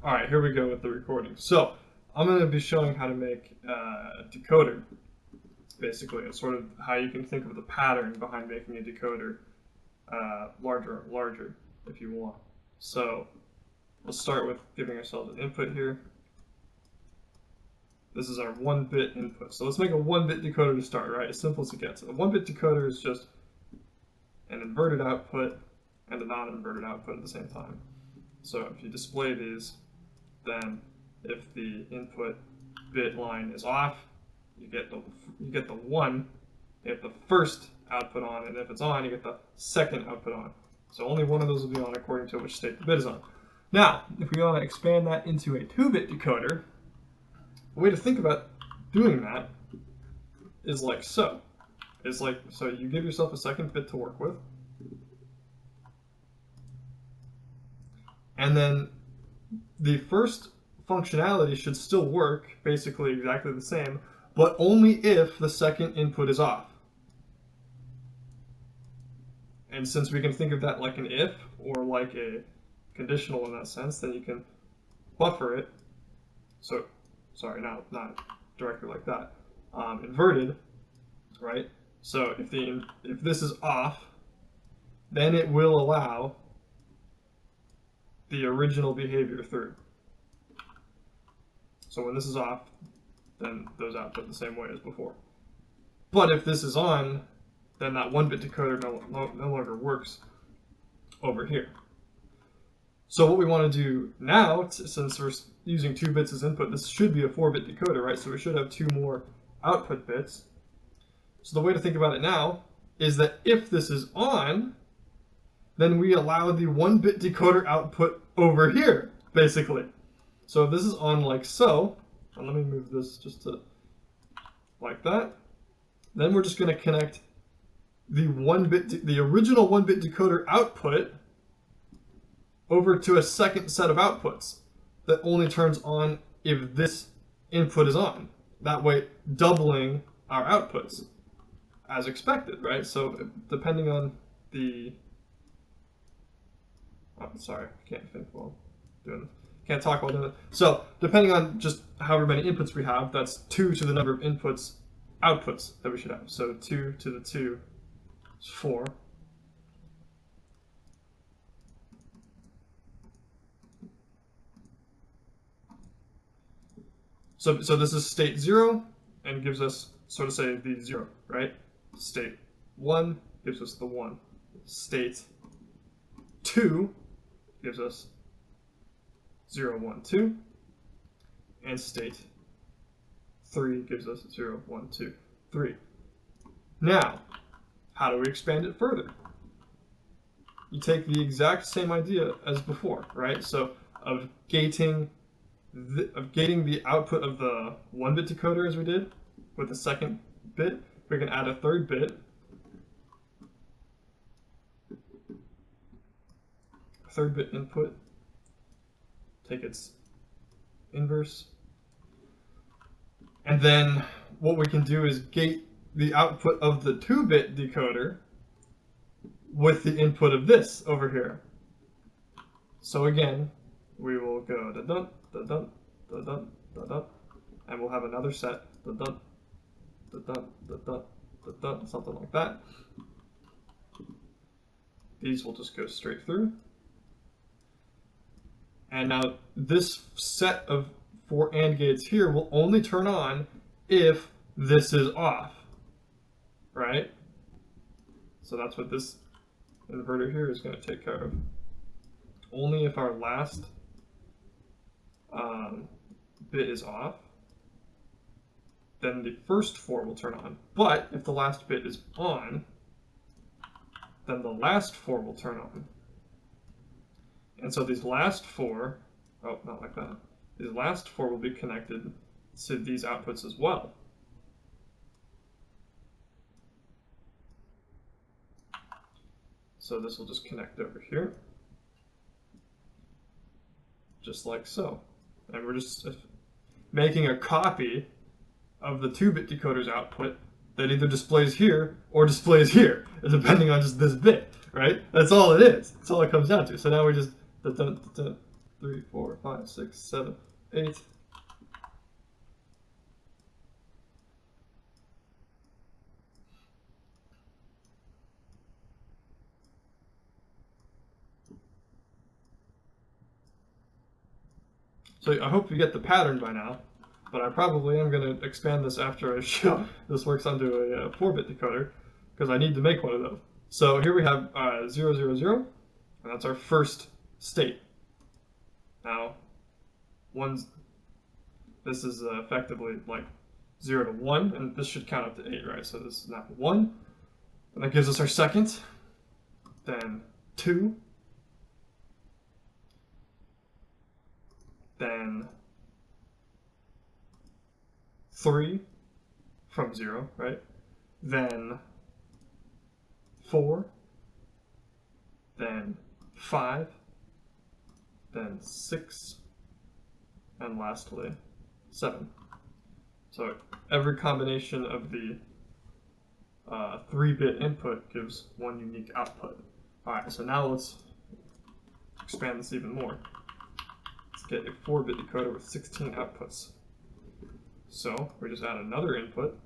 Alright, here we go with the recording. So, I'm going to be showing how to make a decoder. Basically, it's sort of how you can think of the pattern behind making a decoder larger and larger if you want. So, let's start with giving ourselves an input here. This is our 1-bit input. So let's make a 1-bit decoder to start, right? As simple as it gets. A 1-bit decoder is just an inverted output and a non-inverted output at the same time. So if you display these, then if the input bit line is off, you get the 1, you get the first output on, and if it's on, you get the second output on. So only one of those will be on according to which state the bit is on. Now, if we want to expand that into a 2-bit decoder, the way to think about doing that is like so. It's like, so you give yourself a second bit to work with, and then the first functionality should still work basically exactly the same, but only if the second input is off. And since we can think of that like an if or like a conditional in that sense, then you can buffer it. So, sorry, not directly like that. Inverted, right? So if this is off, then it will allow the original behavior through. So when this is off, then those output the same way as before. But if this is on, then that 1-bit decoder no longer works over here. So what we want to do now, since we're using 2 bits as input, this should be a 4-bit decoder, right? So we should have 2 more output bits. So the way to think about it now is that if this is on, then we allow the 1-bit decoder output over here, basically. So if this is on like so, and let me move this just to like that, then we're just going to connect the original 1-bit decoder output over to a second set of outputs that only turns on if this input is on. That way, doubling our outputs as expected, right? So depending on the... Oh, sorry, I can't think while doing this. Can't talk while doing it. So depending on just however many inputs we have, that's 2 to the number of outputs that we should have. So 2 to the 2 is 4. So this is state 0 and gives us, sort of say, the 0, right? State 1 gives us the 1. State 2 gives us 0, 1, 2. And state 3 gives us 0, 1, 2, 3. Now, how do we expand it further? You take the exact same idea as before, right? So of gating the output of the 1-bit decoder as we did with the second bit, we can add a third bit. Third bit input, take its inverse, and then what we can do is gate the output of the 2-bit decoder with the input of this over here. So again, we will go da-dun, da-dun, da-dun, da-dun, and we'll have another set da-dun, da-dun, da-dun, da-dun, something like that. These will just go straight through. And now this set of 4 AND gates here will only turn on if this is off, right? So that's what this inverter here is going to take care of. Only if our last bit is off, then the first 4 will turn on. But if the last bit is on, then the last 4 will turn on. And so these last 4, oh, not like that. These last 4 will be connected to these outputs as well. So this will just connect over here, just like so. And we're just making a copy of the 2-bit decoder's output that either displays here or displays here, depending on just this bit, right? That's all it is. That's all it comes down to. So now we 3, 4, 5, 6, 7, 8. So I hope you get the pattern by now, but I probably am going to expand this after I show this works onto a 4-bit decoder, because I need to make one of those. So here we have 0, 0, 0, and that's our first state. Now, this is effectively like 0 to 1, and this should count up to 8, right? So this is now 1, and that gives us our second, then 2, then 3 from 0, right? Then 4, then 5, then 6, and lastly 7. So every combination of the 3-bit input gives one unique output. Alright, so now let's expand this even more. Let's get a 4-bit decoder with 16 outputs. So we just add another input,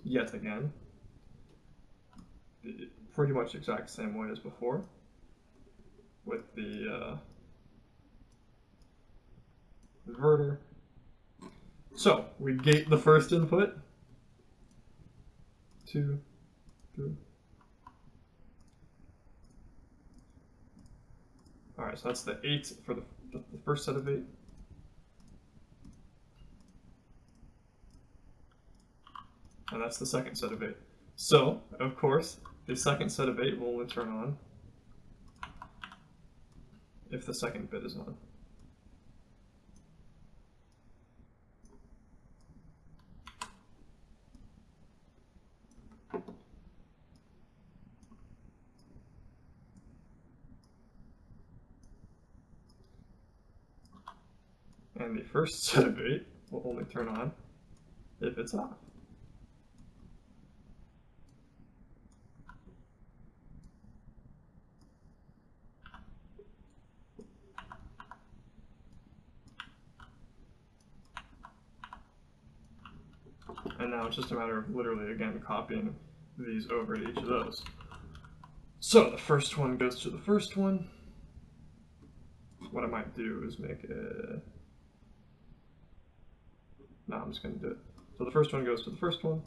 yet again, pretty much the exact same way as before, with the inverter. So we gate the first input, 2, 3. Alright, so that's the 8 for the first set of 8. And that's the second set of 8. So, of course, the second set of 8 will only turn on if the second bit is on. And the first set of 8 will only turn on if it's off. And now it's just a matter of literally, again, copying these over to each of those. So the first one goes to the first one. What I might do is make a... No, I'm just going to do it. So the first one goes to the first one.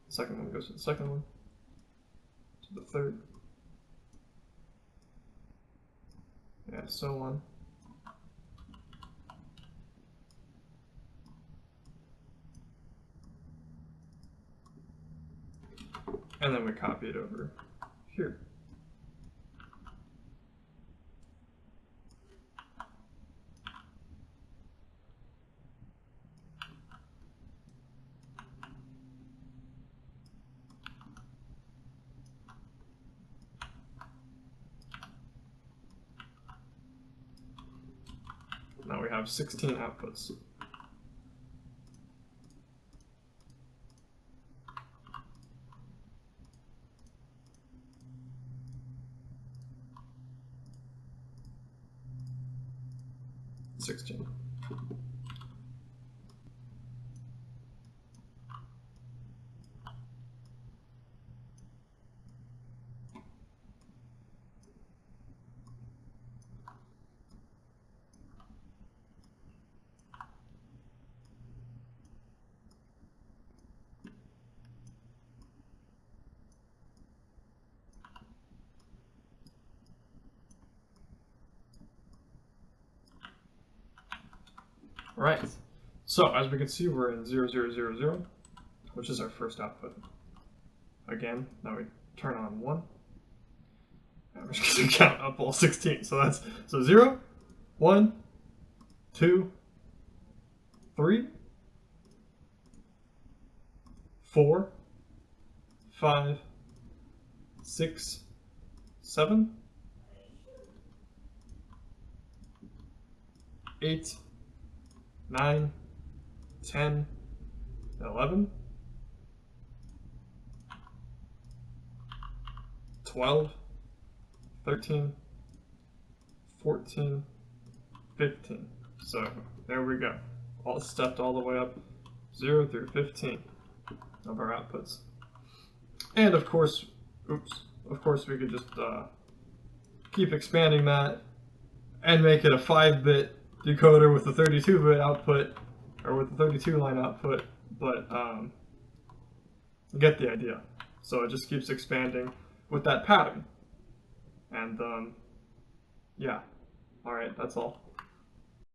The second one goes to the second one. To the third. And so on. And then we copy it over here. Now we have 16 outputs. Right. So as we can see, we're in 0, 0, 0, 0, which is our first output. Again, now we turn on 1. And we're just going to count up all 16. So that's 0, 1, 2, 3, 4, 5, 6, 7, 8, 9, 10, 11, 12, 13, 14, 15. So there we go. All stepped all the way up 0 through 15 of our outputs. And of course, we could just keep expanding that and make it a 5-bit decoder with a 32-bit output, or with a 32-line output, but you get the idea. So it just keeps expanding with that pattern. And yeah, alright, that's all.